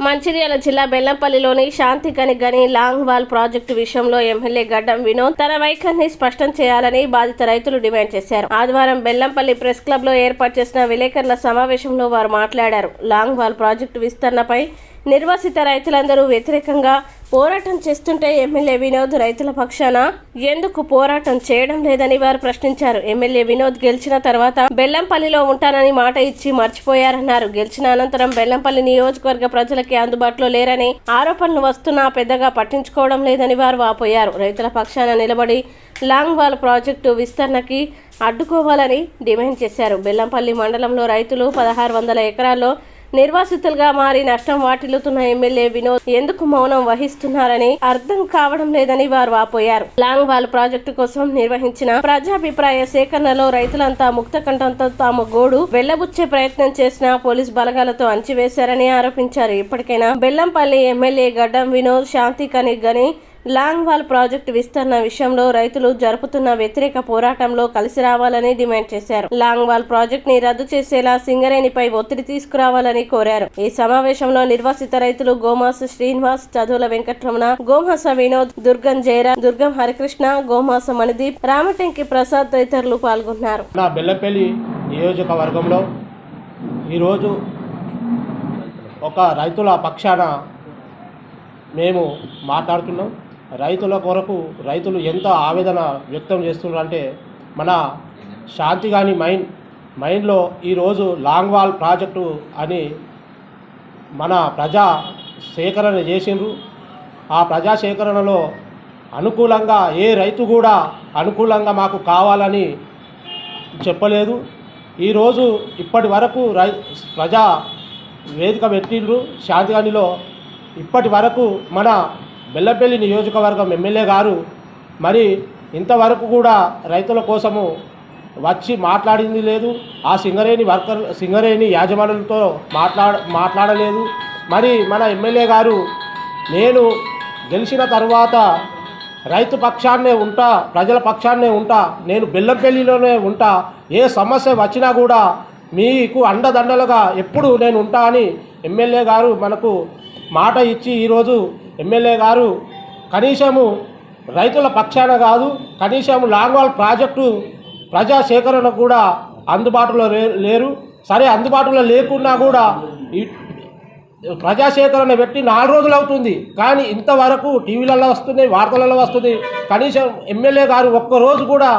మంచిర్యాల జిల్లా బెల్లంపల్లిలోని శాంతికని గని long wall project విషయంలో ఎమ్మెల్యే గడ్డం వినోద్ తన వైఖరిని స్పష్టం చేయాలని బాధిత రైతులు డిమాండ్ చేశారు. ఆదివారం బెల్లంపల్లి ప్రెస్ క్లబ్ లో ఏర్పాటు చేసిన విలేకరుల సమావేశంలో వారు మాట్లాడారు. లాంగ్ వాల్ ప్రాజెక్టు విస్తరణపై నిర్వాసిత రైతులందరూ వ్యతిరేకంగా పోరాటం చేస్తుంటే ఎమ్మెల్యే వినోద్ రైతుల పక్షాన ఎందుకు పోరాటం చేయడం లేదని వారు ప్రశ్నించారు. ఎమ్మెల్యే వినోద్ గెలిచిన తర్వాత బెల్లంపల్లిలో ఉంటానని మాట ఇచ్చి మర్చిపోయారన్నారు. గెలిచిన అనంతరం బెల్లంపల్లి నియోజకవర్గ ప్రజలకి అందుబాటులో లేరని ఆరోపణలు వస్తున్నా పెద్దగా పట్టించుకోవడం లేదని వారు వాపోయారు. రైతుల పక్షాన నిలబడి లాంగ్ వాల్ ప్రాజెక్టు విస్తరణకి అడ్డుకోవాలని డిమాండ్ చేశారు. బెల్లంపల్లి మండలంలో రైతులు 1600 ఎకరాల్లో నిర్వాసితులుగా మారి నష్టం వాటిల్లుతున్న ఎమ్మెల్యే వినోద్ ఎందుకు మౌనం వహిస్తున్నారని అర్థం కావడం లేదని వారు వాపోయారు. లాంగ్ వాల్ ప్రాజెక్టు కోసం నిర్వహించిన ప్రజాభిప్రాయ సేకరణలో రైతులంతా ముక్తకంఠంతో తాము గోడు వెళ్లబుచ్చే ప్రయత్నం చేసిన పోలీస్ బలగాలతో అణచివేశారని ఆరోపించారు. ఇప్పటికైనా బెల్లంపల్లి ఎమ్మెల్యే గడ్డం వినోద్ శాంతికని గని లాంగ్ వాల్ ప్రాజెక్టు విస్తరణ విషయంలో రైతులు జరుపుతున్న వ్యతిరేక పోరాటంలో కలిసి రావాలని డిమాండ్ చేశారు. లాంగ్ వాల్ ప్రాజెక్ట్ ని రద్దు చేసేలా సింగరేణిపై ఒత్తిడి తీసుకురావాలని కోరారు. ఈ సమావేశంలో నిర్వాసిత రైతులు గోమాస శ్రీనివాస్, చదువుల వెంకటరమణ, గోమాస వినోద్, దుర్గం జయరా, దుర్గం హరికృష్ణ, గోమాస మణిదీప్, రామటెంకి ప్రసాద్ తదితరులు పాల్గొన్నారు. బెల్లంపల్లి నియోజకవర్గంలో ఈరోజు ఒక రైతుల పక్షాన మేము మాట్లాడుతున్నాం. రైతుల కొరకు రైతులు ఎంత ఆవేదన వ్యక్తం చేస్తున్నారంటే మన శాంతిగాని మైన్లో ఈరోజు లాంగ్ వాల్ ప్రాజెక్టు అని మన ప్రజా సేకరణ చేసిండ్రు. ఆ ప్రజా సేకరణలో అనుకూలంగా ఏ రైతు కూడా అనుకూలంగా మాకు కావాలని చెప్పలేదు. ఈరోజు ఇప్పటి వరకు ప్రజా వేదిక పెట్టిండ్రు శాంతిగానిలో. ఇప్పటి వరకు మన బెల్లంపల్లి నియోజకవర్గం ఎమ్మెల్యే గారు మరి ఇంతవరకు కూడా రైతుల కోసము వచ్చి మాట్లాడింది లేదు. ఆ సింగరేణి యాజమానులతో మాట్లాడలేదు. మరి మన ఎమ్మెల్యే గారు నేను గెలిచిన తర్వాత రైతు పక్షాన్నే ఉంటా, ప్రజల పక్షాన్నే ఉంటా, నేను బెల్లంపల్లిలోనే ఉంటా, ఏ సమస్య వచ్చినా కూడా మీకు అండదండలుగా ఎప్పుడు నేను ఉంటా అని ఎమ్మెల్యే గారు మనకు మాట ఇచ్చి ఈరోజు ఎమ్మెల్యే గారు కనీసము రైతుల పక్షాన కాదు, కనీసం లాంగ్ వాల్ ప్రాజెక్టు ప్రజా సేకరణ కూడా అందుబాటులో లేరు. సరే అందుబాటులో లేకున్నా కూడా ప్రజా సేకరణ పెట్టి 4 రోజులు అవుతుంది, కానీ ఇంతవరకు టీవీలలో వస్తుంది, వార్తలలో వస్తుంది. కనీసం ఎమ్మెల్యే గారు ఒక్కరోజు కూడా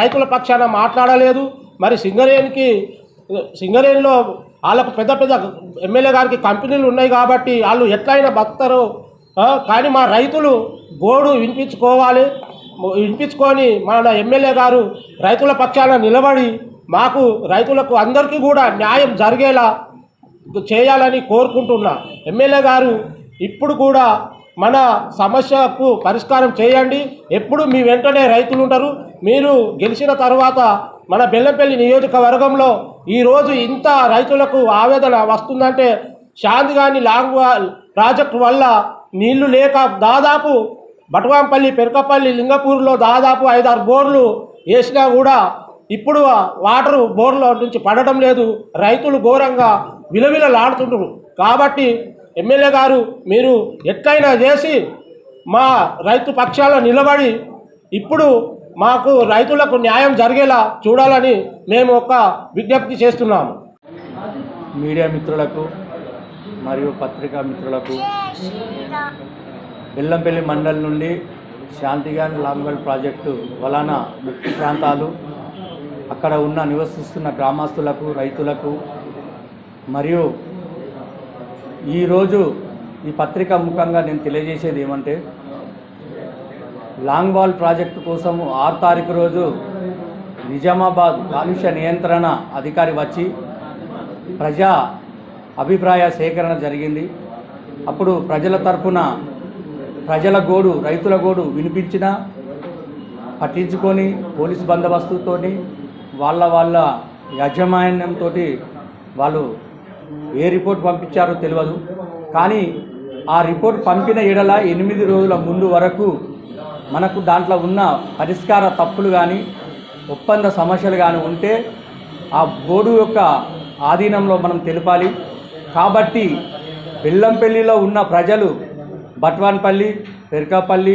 రైతుల పక్షాన మాట్లాడలేదు. మరి సింగరేణిలో వాళ్ళకు పెద్ద ఎమ్మెల్యే గారికి కంపెనీలు ఉన్నాయి కాబట్టి వాళ్ళు ఎట్లయినా బతుకుతారు. కానీ మా రైతులు గోడు వినిపించుకొని మన ఎమ్మెల్యే గారు రైతుల పక్షాన నిలబడి మాకు రైతులకు అందరికీ కూడా న్యాయం జరిగేలా చేయాలని కోరుకుంటున్నా. ఎమ్మెల్యే గారు ఇప్పుడు కూడా మన సమస్యకు పరిష్కారం చేయండి. ఎప్పుడు మీ వెంటనే రైతులు ఉంటారు. మీరు గెలిచిన తర్వాత మన బెల్లంపల్లి నియోజకవర్గంలో ఈరోజు ఇంత రైతులకు ఆవేదన వస్తుందంటే శాంతిగాని లాంగ్ వాల్ ప్రాజెక్టు వల్ల నీళ్లు లేక దాదాపు బటవాంపల్లి, పెరకపల్లి, లింగపూర్లో దాదాపు 5-6 బోర్లు వేసినా కూడా ఇప్పుడు వాటరు బోర్ల నుంచి పడడం లేదు. రైతులు ఘోరంగా విలవిలలాడుతుంటారు. కాబట్టి ఎమ్మెల్యే గారు మీరు ఎట్లయినా చేసి మా రైతు పక్షాల నిలబడి ఇప్పుడు మాకు రైతులకు న్యాయం జరిగేలా చూడాలని మేము ఒక విజ్ఞప్తి చేస్తున్నాము. మీడియా మిత్రులకు మరియు పత్రికా మిత్రులకు బెల్లంపల్లి మండలం నుండి శాంతిగాని లాంగ్ వాల్ ప్రాజెక్టు వలన ముఖ్య ప్రాంతాలు అక్కడ నివసిస్తున్న గ్రామస్తులకు, రైతులకు మరియు ఈరోజు ఈ పత్రికా ముఖంగా నేను తెలియజేసేది ఏమంటే లాంగ్ వాల్ ప్రాజెక్టు కోసము 6 తారీఖు రోజు నిజామాబాద్ కాలుష్య నియంత్రణ అధికారి వచ్చి ప్రజా అభిప్రాయ సేకరణ జరిగింది. అప్పుడు ప్రజల తరపున ప్రజల గోడు, రైతుల గోడు వినిపించినా పట్టించుకొని పోలీస్ బందోబస్తుతో వాళ్ళ యాజమాన్యంతో వాళ్ళు ఏ రిపోర్ట్ పంపించారో తెలియదు. కానీ ఆ రిపోర్ట్ పంపిన ఎడల 8 రోజుల ముందు వరకు మనకు దాంట్లో ఉన్న పరిష్కార తప్పులు కానీ ఒప్పంద సమస్యలు కానీ ఉంటే ఆ బోర్డు యొక్క ఆధీనంలో మనం తెలపాలి. కాబట్టి బెల్లంపల్లిలో ఉన్న ప్రజలు బట్వాన్పల్లి, పెరకాపల్లి,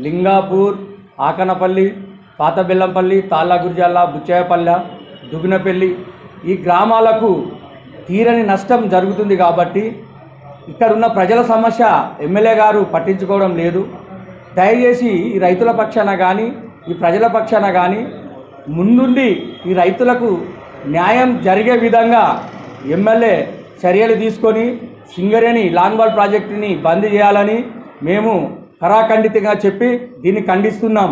లింగాపూర్, ఆకనపల్లి, పాత బెల్లంపల్లి, తాళ్ళగుర్జాల, బుచ్చాయపల్లె, దుగ్నపల్లి ఈ గ్రామాలకు తీరని నష్టం జరుగుతుంది కాబట్టి ఇక్కడ ఉన్న ప్రజల సమస్య ఎమ్మెల్యే గారు పట్టించుకోవడం లేదు. దయచేసి ఈ రైతుల పక్షాన కానీ ఈ ప్రజల పక్షాన కానీ ముందుండి ఈ రైతులకు న్యాయం జరిగే విధంగా ఎమ్మెల్యే చర్యలు తీసుకొని సింగరేణి లాంగ్వాల్ ప్రాజెక్టుని బంద్ చేయాలని మేము ఖరాఖండితంగా చెప్పి దీన్ని ఖండిస్తున్నాం.